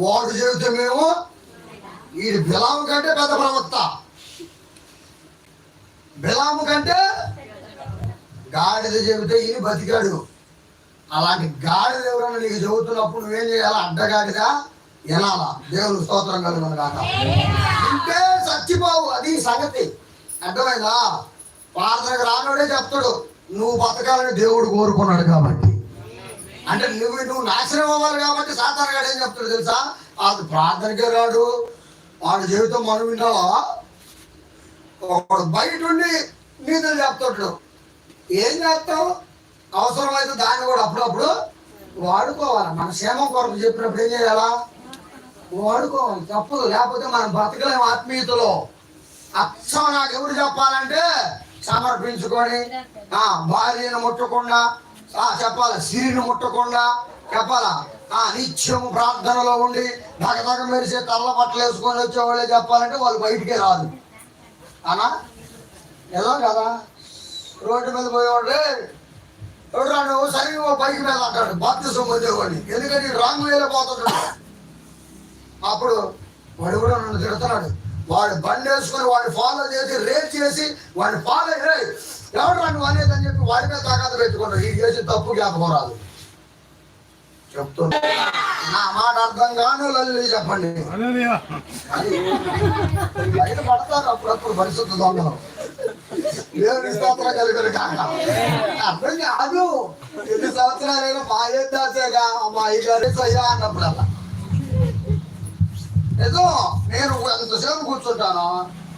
వాడు చెబితే మేము ఈ బిలాము కంటే పెద్ద ప్రవక్త, బిలాము కంటే గాడిద చెబితే ఈయన బతికాడు. అలాంటి గాడిద ఎవరన్నా నీకు చెబుతున్నప్పుడు నువ్వేం చేయాలా? అడ్డగాడిదా వినాలా? దేవుని స్తోత్రం కలుగును కాక. ఇంటే చచ్చిపోవు, అది సంగతి. అర్థమైందా? ప్రార్థనకు రానోడే చెప్తాడు నువ్వు బతకాలని దేవుడు కోరుకున్నాడు కాబట్టి. అంటే నువ్వు నాశనం అవ్వాలి కాబట్టి సాతాను గాడు ఏం చెప్తాడు తెలుసా? అది ప్రార్థనకే రాడు, వాడు జీవితం మనం విన్నావా? ఒకడు బయట ఉండి నీతులు చెప్తాడు. ఏం చేస్తావు? అవసరమైతే దాన్ని కూడా అప్పుడప్పుడు వాడుకోవాలి. మన క్షేమం కొరకు చెప్పినప్పుడు ఏం చేయాలా? వాడుకోవాలి, తప్పదు. లేకపోతే మనం బతకలేము ఆత్మీయతలో. అచ్చం నాకు ఎవరు చెప్పాలంటే సమర్పించుకొని భార్యను ముట్టకుండా చెప్పాలి, సిరిని ముట్టకుండా చెప్పాలా, నిత్యము ప్రార్థనలో ఉండి దగదగ మెరిసే తెల్ల బట్టలు వేసుకొని వచ్చేవాళ్ళే చెప్పాలంటే వాళ్ళు బయటికే రాదు అనా? ఏదో కదా రోడ్డు మీద పోయేవాడే ఎవరు నువ్వు సరిగ్గా బైక్ మీద అంటాడు బాప్తిసం పొందేవాడిని, ఎందుకంటే రాంగ్ వేలో పోతున్నాడు. అప్పుడు వాడు కూడా నన్ను తిడుతున్నాడు. వాడు బండి వేసుకొని వాడిని ఫాలో చేసి రేట్ చేసి వాడిని ఫాలో అయ్యి ఎవరు నువ్వు అనేది అని చెప్పి వాడి మీద తాకాత పెట్టుకున్నాడు. ఈ చేసి తప్పు జ్ఞాపకం రాదు. చెప్తున్నా నా మాట అర్థం కాను లల్లి చెప్పండి. బయట పడతారు అప్పుడప్పుడు పరిస్థితి దొంగలు. దేవుని స్తోత్రం కలుగును కాక. అర్థం కాదు. ఎన్ని సంవత్సరాలైనా మా ఏదాసేగా మా అయ్యగారి సయ్యా అన్నప్పుడల్లా ఏదో నేను ఎంతసేపు కూర్చుంటాను.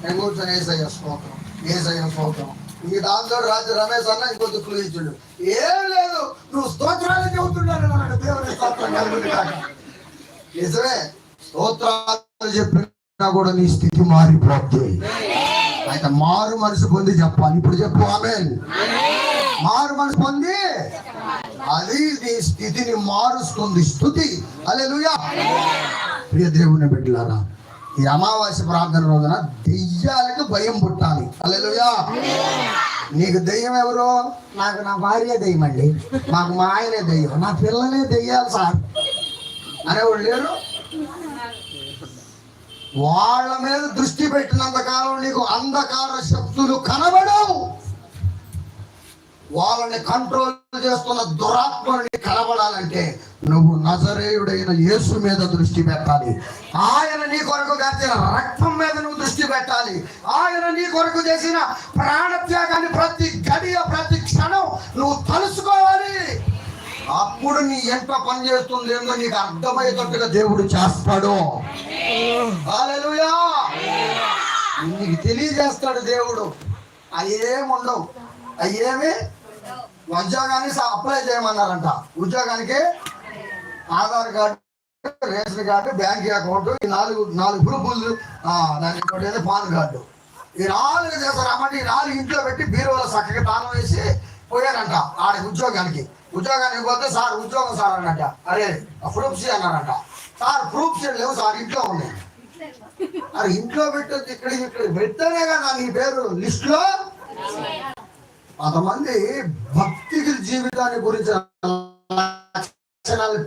నేను కూర్చొని ఏసయ్య స్తోత్రం, ఏసయ్య స్తోత్రం. ఈ దాంతో రాజు రమేష్ అన్న ఇంకొద్ది క్లూ ఇచ్చాడు. ఏం లేదు, నువ్వు స్తోత్రాలు చెబుతున్నాను అన్నాడు. దేవుని స్తోత్రం కలుగును కాక. నిజమే, స్తోత్రాలు చెప్పినా కూడా నీ స్థితి మారిపోద్ది. అయితే మారు మనసు పొంది చెప్పాలి. ఇప్పుడు చెప్పు ఆమేన్. మారు మనసు పొంది అది నీ స్థితిని మారుస్తుంది. స్తుతి హల్లెలూయా. ప్రియ దేవుని బిడ్డలారా, ఈ అమావాస్య ప్రార్థన రోజున దెయ్యాలకు భయం పుట్టాలి. హల్లెలూయా. నీకు దెయ్యం ఎవరు? నాకు నా భార్య దెయ్యం అండి, మాకు మా ఆయనే దెయ్యం, నా పిల్లలే దెయ్యాలి సార్ అనేవాళ్ళు లేరు. వాళ్ళ మీద దృష్టి పెట్టినంత కాలం నీకు అంధకార శక్తులు కనబడవు. వాళ్ళని కంట్రోల్ చేస్తున్న దురాత్మని కనబడాలంటే నువ్వు నజరేయుడైన యేసు మీద దృష్టి పెట్టాలి. ఆయన నీ కొరకు గార్చిన రక్తం మీద నువ్వు దృష్టి పెట్టాలి. ఆయన నీ కొరకు చేసిన ప్రాణత్యాగాన్ని ప్రతి గడియ ప్రతి క్షణం నువ్వు తలుసుకోవాలి. అప్పుడు నీ ఎంత పని చేస్తుంది ఏందో నీకు అర్థమయ్యేటట్టుగా దేవుడు చేస్తాడు. హల్లెలూయా. నీకు తెలియజేస్తాడు దేవుడు. అయ్యేముండవు, అయ్యేమి ఉద్యోగానికి అప్లై చేయమన్నారంట. ఉద్యోగానికి Aadhaar card, ration card, bank account, ఈ నాలుగు ప్రూఫ్లు, దాని పాన్ కార్డు, ఈ 4 చేస్తారన్నమాట. ఈ 4 ఇంట్లో పెట్టి బీరువాలో చక్కగా తాళం వేసి పోయారంట ఆడికి ఉద్యోగానికి. ఉద్యోగానికి పోతే సార్ ఉద్యోగం సార్ అన్నట. అరే ప్రూఫ్స్ అన్నారంట. సార్ ప్రూఫ్స్ లేవు సార్, ఇంట్లో ఉన్నాయి. అరే ఇంట్లో పెట్టొచ్చు, ఇక్కడ పెడితేనే కదా నీ పేరు లిస్ట్ లో. కొంతమంది భక్తి జీవితాన్ని గురించి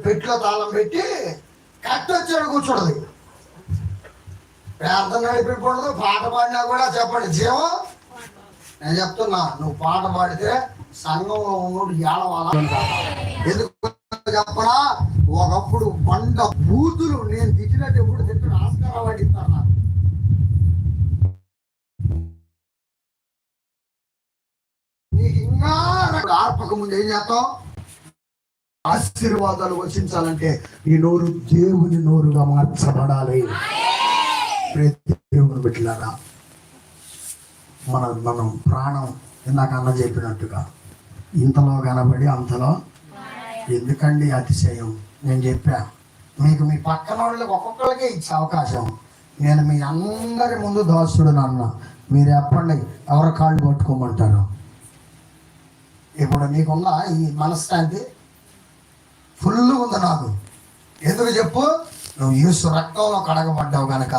పెట్టిలో తాళం పెట్టి కట్టొచ్చాడు కూర్చోడదు. ప్రార్థన నడిపికూడదు. పాట పాడినా కూడా చెప్పండి జీవం. నేను చెప్తున్నా, నువ్వు పాట పాడితే సంఘంలో ఉన్నోడు ఏడవాలా. ఎందుకు చెప్పనా? ఒకప్పుడు బండ బూతులు నేను తిట్టినట్టు ఎప్పుడు తిట్టిన ఆస్కారం పడిస్తాను. నాకు నీకు ఇంకా ఆర్పక ముందు ఏం చేస్తావు? ఆశీర్వాదాలు వర్షించాలంటే ఈ నోరు దేవుని నోరుగా మార్చబడాలి. దేవుని బిడ్డలారా, మనం ప్రాణం ఇందాక అన్న చెప్పినట్టుగా ఇంతలో కనబడి అంతలో ఎందుకండి అతిశయం? నేను చెప్పా మీకు మీ పక్కన వాళ్ళకి ఒక్కొక్కరికే ఇచ్చే అవకాశం. నేను మీ అందరి ముందు దాసుడు నాన్న, మీరు చెప్పండి ఎవరి కాళ్ళు పట్టుకోమంటారు? ఇప్పుడు నీకున్న ఈ మనశ్శాంతి ఫుల్గా ఉంది నాకు. ఎందుకు చెప్పు? నువ్వు యేసు రక్తంలో కడగబడ్డావు కనుక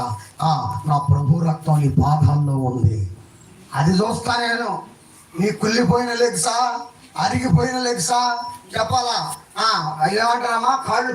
నా ప్రభు రక్తం నీ పాదాల్లో ఉంది. అది చూస్తా నేను. నీ కుళ్ళిపోయిన లెగ్సా, అరిగిపోయిన లెగ్సా చెప్పాలా? ఏమంటారమ్మా, కాళ్ళు